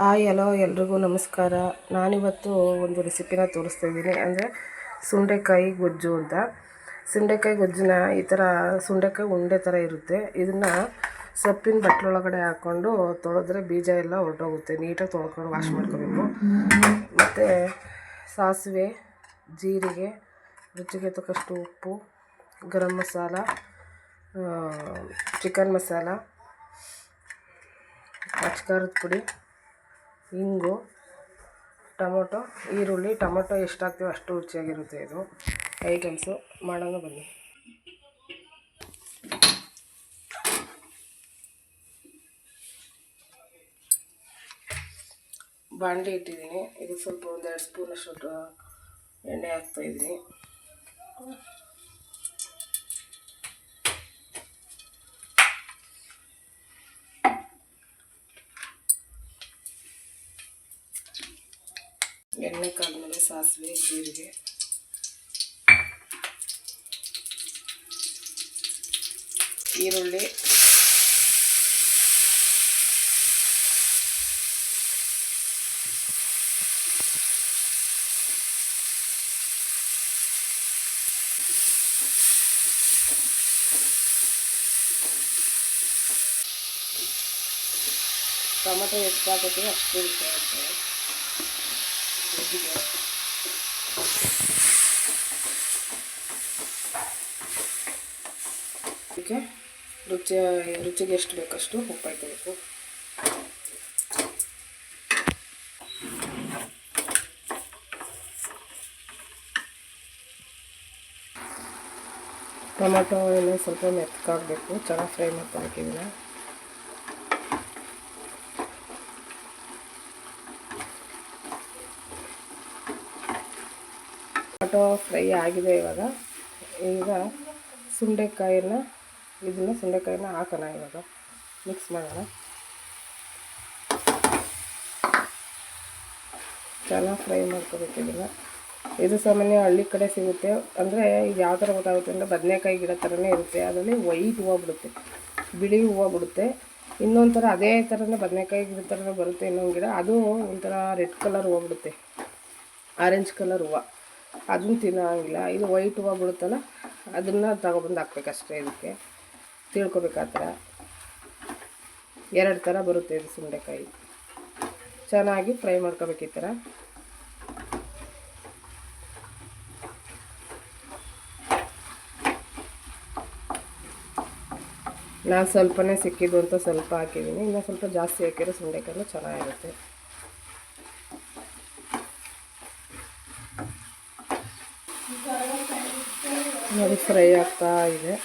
Hi hello ಎಲ್ರಿಗೂ ನಮಸ್ಕಾರ. ನಾನಿವತ್ತು ಒಂದು ರೆಸಿಪಿನ ತೋರಿಸ್ತಾ ಇದ್ದೀನಿ. ಅಂದರೆ ಸುಂಡೆಕಾಯಿ ಗೊಜ್ಜು ಅಂತ. ಸುಂಡೆಕಾಯಿ ಗೊಜ್ಜನ್ನ ಈ ಥರ ಸುಂಡೆಕಾಯಿ ಉಂಡೆ ಥರ ಇರುತ್ತೆ. ಇದನ್ನು ಸೊಪ್ಪಿನ ಬಟ್ಲೊಳಗಡೆ ಹಾಕ್ಕೊಂಡು ತೊಳೆದ್ರೆ ಬೀಜ ಎಲ್ಲ ಹೊರಟೋಗುತ್ತೆ. ನೀಟಾಗಿ ತೊಳ್ಕೊಂಡು ವಾಶ್ ಮಾಡ್ಕೋಬೇಕು. ಮತ್ತು ಸಾಸಿವೆ, ಜೀರಿಗೆ, ರುಚಿಗೆ ತಕ್ಕಷ್ಟು ಉಪ್ಪು, ಗರಂ ಮಸಾಲ, ಚಿಕನ್ ಮಸಾಲ, ಅಚ್ಕಾರದ ಪುಡಿ, ಇಂಗು, ಟೊಮೊಟೊ, ಈರುಳ್ಳಿ. ಟೊಮೊಟೊ ಎಷ್ಟು ಹಾಕ್ತೀವೋ ಅಷ್ಟು ರುಚಿಯಾಗಿರುತ್ತೆ. ಇದು ಐಟಮ್ಸು ಮಾಡೋಣ ಬನ್ನಿ. ಬಾಣಲಿ ಇಟ್ಟಿದ್ದೀನಿ. ಇದು ಸ್ವಲ್ಪ ಒಂದು 2 ಸ್ಪೂನಷ್ಟು ಎಣ್ಣೆ ಹಾಕ್ತಾಯಿದ್ದೀನಿ. ಎಣ್ಣೆ ಕಾದ್ಮೇಲೆ ಸಾಸಿವೆ, ಜೀರಿಗೆ, ಈರುಳ್ಳಿ, ಟೊಮೊಟೊ ಎಷ್ಟು ಹಾಕುತ್ತೀವಿ ಅಷ್ಟು ಇರುತ್ತೆ. ಇದಕ್ಕೆ ರುಚಿಗೆ ಎಷ್ಟು ಬೇಕಷ್ಟು ಉಪ್ಪು ಹಾಕಬೇಕು. ಟೊಮೊಟೊ ಇನ್ನೂ ಸ್ವಲ್ಪ ಮೆತ್ತಗಾಗಬೇಕು. ಚೆನ್ನಾಗಿ ಫ್ರೈ ಮಾಡ್ಕೋಬೇಕು. ಇದನ್ನು ಟೊಮೊಟೊ ಫ್ರೈ ಆಗಿದೆ. ಈಗ ಸುಂಡೆಕಾಯಿನ ಹಾಕೋಣ. ಇವಾಗ ಮಿಕ್ಸ್ ಮಾಡೋಣ. ಚೆನ್ನಾಗಿ ಫ್ರೈ ಮಾಡ್ಕೋಬೇಕು ಇದನ್ನು. ಇದು ಸಾಮಾನ್ಯ ಹಳ್ಳಿ ಕಡೆ ಸಿಗುತ್ತೆ. ಅಂದರೆ ಇದು ಯಾವ ಥರ ಗೊತ್ತಾಗುತ್ತೆ ಅಂದರೆ ಬದನೆಕಾಯಿ ಗಿಡ ಥರನೇ ಇರುತ್ತೆ. ಅದರಲ್ಲಿ ವೈಟ್ ಹೂವು ಬಿಡುತ್ತೆ, ಬಿಳಿ ಹೂವು ಬಿಡುತ್ತೆ. ಇನ್ನೊಂದು ಥರ ಅದೇ ಥರನೇ ಬದನೆಕಾಯಿ ಗಿಡ ಥರನೇ ಬರುತ್ತೆ ಇನ್ನೊಂದು ಗಿಡ. ಅದು ಒಂಥರ ರೆಡ್ ಕಲರ್ ಹೂವು ಬಿಡುತ್ತೆ, ಆರೆಂಜ್ ಕಲರ್ ಹೂವು. ಅದನ್ನು ತಿನ್ನೋಂಗಿಲ್ಲ. ಇದು ವೈಟ್ ಹೂವು ಬಿಡುತ್ತಲ್ಲ, ಅದನ್ನು ತಗೊಬಂದು ಹಾಕ್ಬೇಕಷ್ಟೇ. ಇದಕ್ಕೆ ತಿಳ್ಕೊಬೇಕು. ಆ ಥರ 2 ಥರ ಬರುತ್ತೆ ಇದು ಸುಂಡೆಕಾಯಿ. ಚೆನ್ನಾಗಿ ಫ್ರೈ ಮಾಡ್ಕೋಬೇಕು ಈ ಥರ. ನಾನು ಸ್ವಲ್ಪನೇ ಸಿಕ್ಕಿದ್ದು ಅಂತ ಸ್ವಲ್ಪ ಹಾಕಿದ್ದೀನಿ. ಇನ್ನೂ ಸ್ವಲ್ಪ ಜಾಸ್ತಿ ಹಾಕಿದ್ರೆ ಸುಂಡೆಕಾಯಿ ಚೆನ್ನಾಗಿರುತ್ತೆ. ನೋಡಿ ಫ್ರೈ ಆಗ್ತಾ ಇದೆ.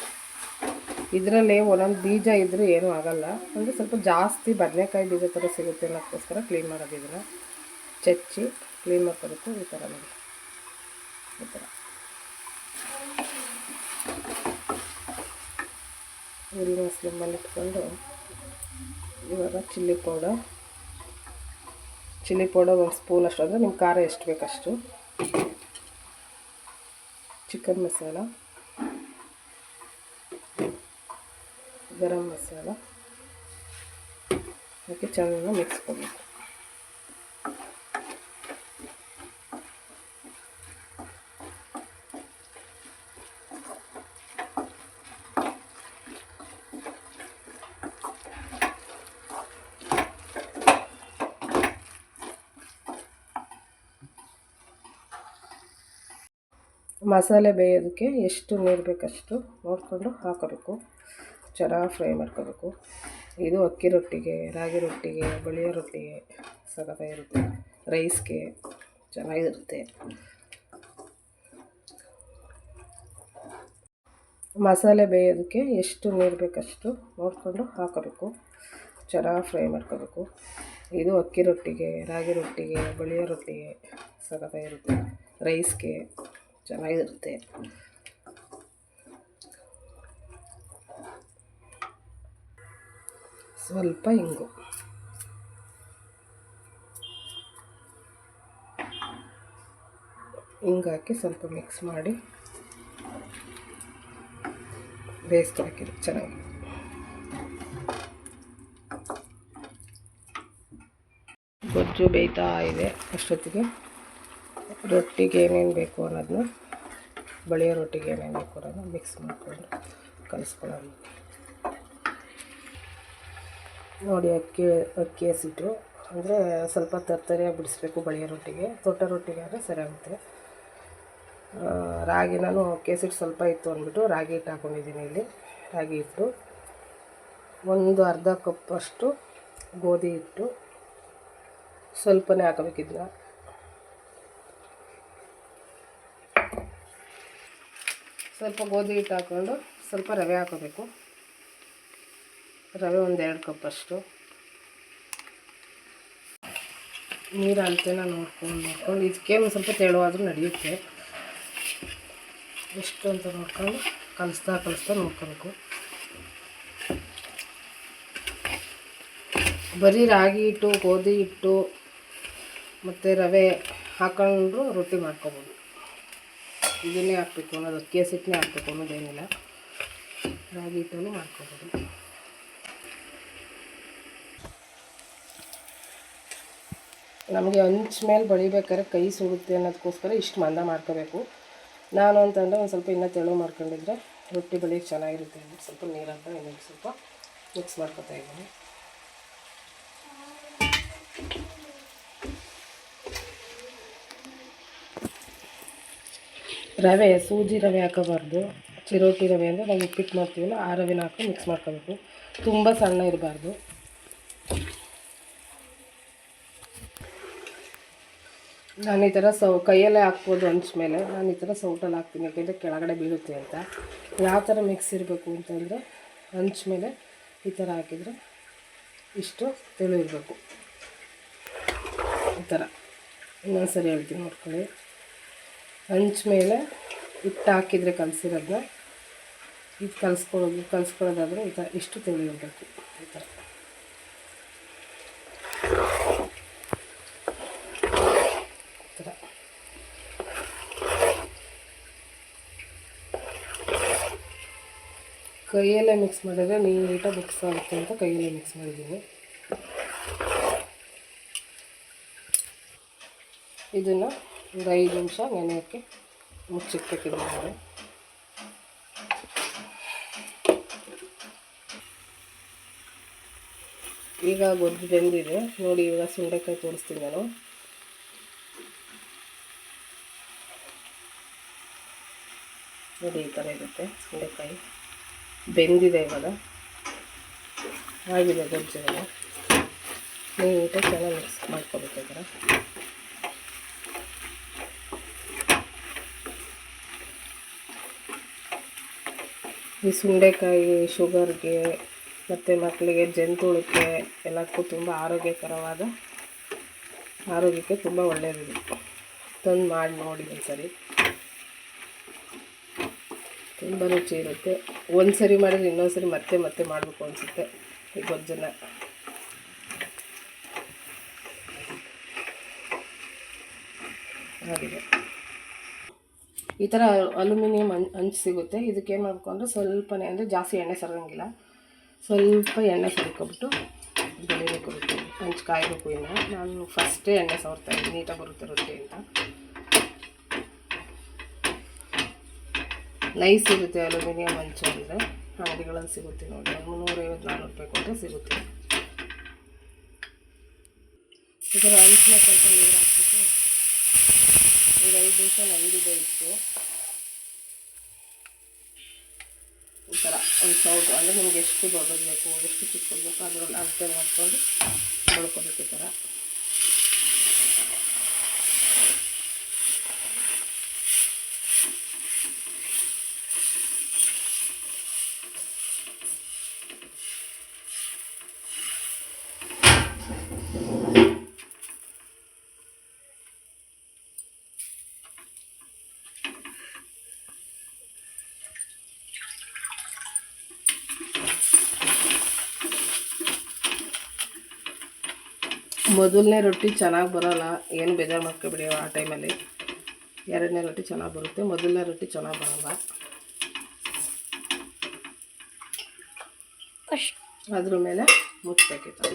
ಇದರಲ್ಲಿ ಒಂದೊಂದು ಬೀಜ ಇದ್ದರೂ ಏನೂ ಆಗೋಲ್ಲ. ಅಂದರೆ ಸ್ವಲ್ಪ ಜಾಸ್ತಿ ಬದನೆಕಾಯಿ ಬೀಜ ಥರ ಸಿಗುತ್ತೆ ಅನ್ನೋಕ್ಕೋಸ್ಕರ ಕ್ಲೀನ್ ಮಾಡೋದು. ಇದನ್ನು ಚಚ್ಚಿ ಕ್ಲೀನ್ ಮಾಡ್ಕೋಬೇಕು. ಈ ಥರ ನೋಡಿ, ಈ ಥರ ಉರಿನ ಸ್ಲಿಮ್ಮಲ್ಲಿ ಇಟ್ಕೊಂಡು ಇವಾಗ ಚಿಲ್ಲಿ ಪೌಡರ್ 1 ಸ್ಪೂನಷ್ಟು, ಅಂದರೆ ನಿಮ್ಮ ಖಾರ ಎಷ್ಟು ಬೇಕಷ್ಟು, ಚಿಕನ್ ಮಸಾಲ, ಗರಂ ಮಸಾಲ ಹಾಕಿ ಚೆನ್ನಾಗಿ ಮಿಕ್ಸ್ ಮಾಡಬೇಕು. ಮಸಾಲೆ ಬೇಯೋದಕ್ಕೆ ಎಷ್ಟು ನೀರು ಬೇಕಷ್ಟು ನೋಡಿಕೊಂಡು ಹಾಕೋಬೇಕು. ಚೆನ್ನಾಗಿ ಫ್ರೈ ಮಾಡ್ಕೋಬೇಕು. ಇದು ಅಕ್ಕಿ ರೊಟ್ಟಿಗೆ, ರಾಗಿ ರೊಟ್ಟಿಗೆ, ಬಿಳಿಯ ರೊಟ್ಟಿಗೆ ಸಖತ್ತಾಗಿರುತ್ತೆ. ರೈಸ್ಗೆ ಚೆನ್ನಾಗಿರುತ್ತೆ. ಮಸಾಲೆ ಬೇಯೋದಕ್ಕೆ ಎಷ್ಟು ನೀರು ಬೇಕಷ್ಟು ನೋಡಿಕೊಂಡು ಹಾಕೋಬೇಕು. ಚೆನ್ನಾಗಿ ಫ್ರೈ ಮಾಡ್ಕೋಬೇಕು. ಇದು ಅಕ್ಕಿ ರೊಟ್ಟಿಗೆ, ರಾಗಿ ರೊಟ್ಟಿಗೆ, ಬಿಳಿಯ ರೊಟ್ಟಿಗೆ ಸಖತ್ತಾಗಿರುತ್ತೆ. ರೈಸ್ಗೆ ಚೆನ್ನಾಗಿರುತ್ತೆ. ಸ್ವಲ್ಪ ಇಂಗು, ಹಾಕಿ ಸ್ವಲ್ಪ ಮಿಕ್ಸ್ ಮಾಡಿ ಬೇಯಿಸ್ಕೊಬೇಕಿದೆ ಚೆನ್ನಾಗಿ. ಗೊಜ್ಜು ಬೇಯ್ತಾ ಇದೆ. ಅಷ್ಟೊತ್ತಿಗೆ ರೊಟ್ಟಿಗೆ ಏನೇನು ಬೇಕು ಅನ್ನೋದನ್ನ, ಬಳಿಯೋ ರೊಟ್ಟಿಗೆ ಏನೇನು ಬೇಕು ಅನ್ನೋದನ್ನ ಮಿಕ್ಸ್ ಮಾಡಿಕೊಂಡು ಕಲಿಸ್ಕೊಳ್ಳೋಣ. ನೋಡಿ, ಅಕ್ಕಿ ಹಸಿಟ್ಟು ಅಂದರೆ ಸ್ವಲ್ಪ ತರ್ತರಿಯಾಗಿ ಬಿಡಿಸ್ಬೇಕು ಬಳಿಯೋ ರೊಟ್ಟಿಗೆ. ತೊಟ್ಟ ರೊಟ್ಟಿಗೆ ಆದರೆ ಸರಿಯಾಗುತ್ತೆ. ರಾಗಿ ನಾನು ಅಕ್ಕಿ ಹಸಿಟ್ಟು ಸ್ವಲ್ಪ ಇತ್ತು ಅಂದ್ಬಿಟ್ಟು ರಾಗಿ ಹಿಟ್ಟು ಹಾಕ್ಕೊಂಡಿದ್ದೀನಿ. ಇಲ್ಲಿ ರಾಗಿ ಹಿಟ್ಟು, ಒಂದು ಅರ್ಧ ಕಪ್ಪಷ್ಟು ಗೋಧಿ ಹಿಟ್ಟು, ಸ್ವಲ್ಪನೇ ಹಾಕಬೇಕಿದ್ನ. ಸ್ವಲ್ಪ ಗೋಧಿ ಹಿಟ್ಟು ಹಾಕ್ಕೊಂಡು ಸ್ವಲ್ಪ ರವೆ ಹಾಕೋಬೇಕು. ರವೆ ಒಂದು 2 ಕಪ್ಪಷ್ಟು. ನೀರು ಅಳತೆನ ನೋಡ್ಕೊಂಡು ಇದಕ್ಕೆ ಸ್ವಲ್ಪ ತೆಳುವಾದರೂ ನಡೆಯುತ್ತೆ. ಎಷ್ಟು ಅಂತ ನೋಡ್ಕೊಂಡು ಕಲಿಸ್ತಾ ನೋಡ್ಕೋಬೇಕು. ಬರೀ ರಾಗಿ ಹಿಟ್ಟು, ಗೋಧಿ ಹಿಟ್ಟು ಮತ್ತು ರವೆ ಹಾಕೊಂಡ್ರು ರೊಟ್ಟಿ ಮಾಡ್ಕೊಬೋದು. ಇದನ್ನೇ ಹಾಕಬೇಕು ಅನ್ನೋದು, ಅಕ್ಕಿ ಹಸಿಟ್ಟನ್ನೇ ಹಾಕಬೇಕು ಅನ್ನೋದೇನಿಲ್ಲ. ರಾಗಿ ಹಿಟ್ಟನ್ನು ಮಾಡ್ಕೊಬೋದು. ನಮಗೆ ಹಂಚ್ ಮೇಲೆ ಬಳಿಬೇಕಾದ್ರೆ ಕೈ ಸುಡುತ್ತೆ ಅನ್ನೋದಕ್ಕೋಸ್ಕರ ಇಷ್ಟು ಮಂದ ಮಾಡ್ಕೋಬೇಕು. ನಾನು ಅಂತಂದರೆ ಒಂದು ಸ್ವಲ್ಪ ಇನ್ನೂ ತೆಳು ಮಾಡ್ಕೊಂಡಿದ್ರೆ ರೊಟ್ಟಿ ಬಳಿಯೋಕ್ಕೆ ಚೆನ್ನಾಗಿರುತ್ತೆ ಅಂತ ಸ್ವಲ್ಪ ನೀರು ಹಾಕಿ ಇನ್ನೊಂದು ಸ್ವಲ್ಪ ಮಿಕ್ಸ್ ಮಾಡ್ಕೊತಾ ಇದ್ದೀನಿ. ರವೆ ಸೂಜಿ ರವೆ ಹಾಕೋಬಾರ್ದು. ಚಿರೋಟಿ ರವೆ ಅಂದರೆ ನಾವು ಉಪ್ಪಿಟ್ಟು ಮಾಡ್ತೀವಲ್ಲ ಆ ರವೆನ ಹಾಕಿ ಮಿಕ್ಸ್ ಮಾಡ್ಕೋಬೇಕು. ತುಂಬ ಸಣ್ಣ ಇರಬಾರ್ದು. ನಾನು ಈ ಥರ ಕೈಯಲ್ಲೇ ಹಾಕ್ಬೋದು ಹಂಚ ಮೇಲೆ. ನಾನು ಈ ಥರ ಸೌಟಲ್ಲಿ ಹಾಕ್ತೀನಿ, ಯಾಕೆಂದರೆ ಕೆಳಗಡೆ ಬೀಳುತ್ತೆ ಅಂತ. ಯಾವ ಥರ ಮಿಕ್ಸ್ ಇರಬೇಕು ಅಂತಂದರೆ ಹಂಚ ಮೇಲೆ ಈ ಥರ ಹಾಕಿದರೆ ಇಷ್ಟು ತೆಳು ಇರಬೇಕು. ಈ ಥರ ಇನ್ನೊಂದು ಸರಿ ಹೇಳ್ತೀನಿ ನೋಡ್ಕೊಳ್ಳಿ. ಹಂಚ ಮೇಲೆ ಹಿಟ್ಟು ಹಾಕಿದರೆ ಕಲಸಿರೋದನ್ನ ಇದು ಕಲಿಸ್ಕೊಳ್ಳೋದಾದರೆ ಈ ಥರ ಇಷ್ಟು ತೆಳು ಇರಬೇಕು. ಈ ಥರ ಕೈಯಲ್ಲೇ ಮಿಕ್ಸ್ ಮಾಡಿದ್ರೆ ನೀಟಾಗಿ ಮಿಕ್ಸ್ ಆಗುತ್ತೆ ಅಂತ ಕೈಯಲ್ಲೇ ಮಿಕ್ಸ್ ಮಾಡಿದ್ದೀನಿ. ಇದನ್ನು ಒಂದು 5 ನಿಮಿಷ ನೆನೆಯೋಕ್ಕೆ ಮುಚ್ಚಿಟ್ಬೇಕಿದ್ದೀನಿ. ಈಗ ಗೊಜ್ಜು ಬೆಂದಿದೆ ನೋಡಿ. ಇವಾಗ ಸುಂಡೆಕಾಯಿ ತೋರಿಸ್ತೀನಿ ನಾನು. ನೋಡಿ, ಈ ಥರ ಇರುತ್ತೆ ಸುಂಡೆಕಾಯಿ. ಬೆಂದಿದೆ, ಇವಾಗ ಆಗಿದೆ ಗೊಜ್ಜೆಲ್ಲ. ನೀಟಾಗಿ ಚೆನ್ನಾಗಿ ಮಿಕ್ಸ್ ಮಾಡ್ಕೋಬೇಕು. ಈ ಥರ ಈ ಸುಂಡೆಕಾಯಿ ಶುಗರ್ಗೆ ಮತ್ತು ಮಕ್ಕಳಿಗೆ ಜಂತುಳಕ್ಕೆ ಎಲ್ಲದಕ್ಕೂ ತುಂಬ ಆರೋಗ್ಯಕ್ಕೆ ತುಂಬ ಒಳ್ಳೆಯದು. ತಂದು ಮಾಡಿ ನೋಡಿ ಒಂದ್ಸರಿ, ತುಂಬ ರುಚಿ ಇರುತ್ತೆ. ಒಂದು ಸರಿ ಮಾಡಿದ್ರೆ ಇನ್ನೊಂದು ಸರಿ ಮತ್ತೆ ಮಾಡಬೇಕು ಅನಿಸುತ್ತೆ ಈ ಗೊಜ್ಜನ್ನು. ಆಗಿದೆ. ಈ ಥರ ಅಲ್ಯೂಮಿನಿಯಂ ಹಂಚು ಸಿಗುತ್ತೆ. ಇದಕ್ಕೇನು ಮಾಡಬೇಕು ಅಂದರೆ ಸ್ವಲ್ಪನೇ, ಅಂದರೆ ಜಾಸ್ತಿ ಎಣ್ಣೆ ಸರಂಗಿಲ್ಲ, ಸ್ವಲ್ಪ ಎಣ್ಣೆ ಸರಿಕೊಬಿಟ್ಟು ಬೆಳಿಬೇಕು. ರೊಟ್ಟಿ ಹಂಚು ಕಾಯಬೇಕು. ಇನ್ನು ನಾನು ಫಸ್ಟೇ ಎಣ್ಣೆ ಸವರ್ತಾ ಇದ್ದೀನಿ, ನೀಟಾಗಿ ಬರುತ್ತೆ ರೊಟ್ಟಿ ಅಂತ. ನೈಸ್ ಇರುತ್ತೆ ಅಲ್ಯೂಮಿನಿಯಂ ಹಂಚು ಅಂದರೆ, ಅಂಗಡಿಗಳಲ್ಲಿ ಸಿಗುತ್ತೆ ನೋಡಿ. 350-400 ರೂಪಾಯಿ ಕೊಟ್ಟರೆ ಸಿಗುತ್ತೆ. ಇದರ ಹಂಚನ್ನ ಸ್ವಲ್ಪ ನೀರು ಹಾಕ್ಬಿಟ್ಟು ಈಗ 5 ನಿಮಿಷ ನೆನೆದಿದೆ ಇತ್ತು. ಈ ಥರ ಒಂದು ಸೌಟು ಅಂದರೆ ನಿಮ್ಗೆ ಎಷ್ಟು ದೊಡ್ಡದು ಬೇಕು, ಎಷ್ಟು ಚಿಕ್ಕದು ಬೇಕು ಅದರಲ್ಲಿ ಅಳತೆ ಮಾಡ್ಕೊಂಡು ಬಳ್ಕೊಬೇಕು. ಈ ಥರ ಮೊದಲನೇ ರೊಟ್ಟಿ ಚೆನ್ನಾಗಿ ಬರೋಲ್ಲ, ಏನು ಬೇಜಾರು ಮಾಡ್ಕೊಬೇಡಿ. ಆ ಟೈಮಲ್ಲಿ 2ನೇ ರೊಟ್ಟಿ ಚೆನ್ನಾಗಿ ಬರುತ್ತೆ, ಮೊದಲನೇ ರೊಟ್ಟಿ ಚೆನ್ನಾಗಿ ಬರೋಲ್ಲ. ಅದ್ರ ಮೇಲೆ ಮುಚ್ಚಬೇಕಿತ್ತು.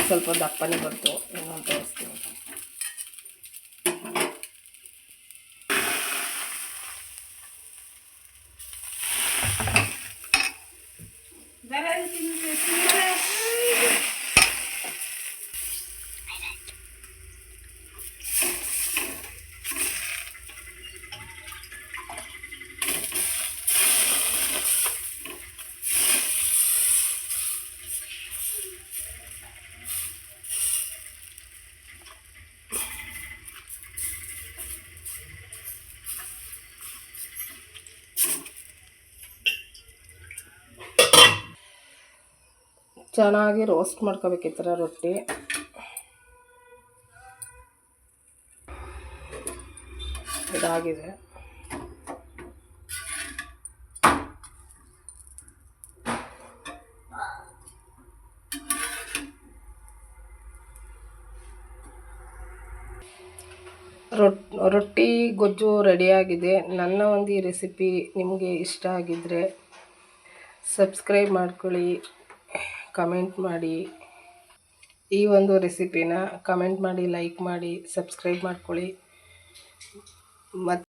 ಸ್ವಲ್ಪ ದಪ್ಪನೇ ಬಂತು. ಇನ್ನೊಂದು ತೋರಿಸ್ತೀನಿ. ಚೆನ್ನಾಗಿ ರೋಸ್ಟ್ ಮಾಡ್ಕೋಬೇಕು ಈ ಥರ ರೊಟ್ಟಿ. ಇದಾಗಿದೆ. ರೊಟ್ಟಿ ಗೊಜ್ಜು ರೆಡಿಯಾಗಿದೆ. ನನ್ನ ಒಂದು ಈ ರೆಸಿಪಿ ನಿಮಗೆ ಇಷ್ಟ ಆಗಿದ್ದರೆ ಸಬ್ಸ್ಕ್ರೈಬ್ ಮಾಡ್ಕೊಳ್ಳಿ, ಕಮೆಂಟ್ ಮಾಡಿ. ಈ ಒಂದು ರೆಸಿಪಿನ ಕಮೆಂಟ್ ಮಾಡಿ, ಲೈಕ್ ಮಾಡಿ, ಸಬ್ಸ್ಕ್ರೈಬ್ ಮಾಡ್ಕೊಳ್ಳಿ. ಮತ್ತು